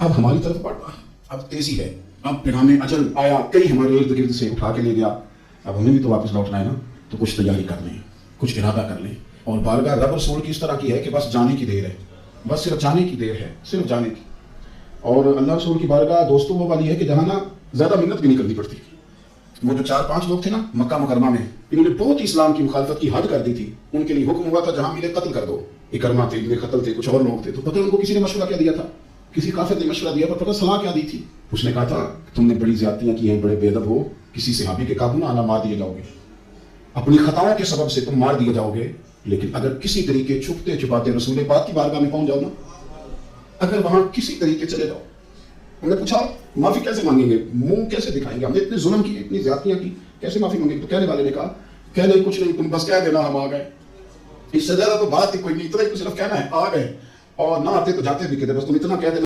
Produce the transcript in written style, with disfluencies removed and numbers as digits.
अब हमारी तरफ बढ़ रहा, अब तेजी है, अब पिराने अजल आया, कई हमारे इर्द गिर्द से उठा के ले गया। अब हमें भी तो वापस लौटना है ना, तो कुछ तैयारी कर लें, कुछ इरादा कर लें। और बारगाह रब रसूल की इस तरह की है कि बस जाने की देर है, बस सिर्फ जाने की देर है, सिर्फ जाने की। और अल्लाह रसूल की बारगाह दोस्तों वो वाली है कि जहाँ ना ज़्यादा मेहनत भी नहीं करनी पड़ती। वो जो 4-5 लोग थे ना मक्का मुकरमा में, इन्होंने बहुत ही इस्लाम की मुखालफत की हद कर दी थी। उनके लिए हुक्म हुआ था जहाँ मिले कत्ल कर दो। इकरमा थे, इनके कत्ल थे, कुछ और लोग थे। तो पता है उनको किसी ने मशवरा क्या दिया था? किसी काफिर ने मशवरा दिया, पर पता सलाह क्या दी थी? उसने कहा था तुमने बड़ी ज्यादतियां की हैं, बड़े बेअदब हो, किसी सहाबी के काबू ना आना, मार दिए जाओगे, अपनी खताओं के सबब से तुम मार दिए जाओगे। लेकिन अगर किसी तरीके छुपते छुपाते रसूल पाक की बारगाह में पहुंच जाओ ना, अगर वहां किसी तरीके चले जाओ। उन्होंने पूछा माफी कैसे मांगेंगे, मुंह कैसे दिखाएंगे, हमने इतने जुल्म किए, इतनी ज्यादतियां की, कैसे माफी मांगेंगे? तो कहने वाले ने कहा कह नहीं कुछ नहीं, तुम बस कह देना हम आ गए। इससे ज्यादा तो बात ही कोई नहीं, इतना ही सिर्फ कहना है आ गए, और ना आते तो जाते भी कहते, बस तुम इतना कह देना।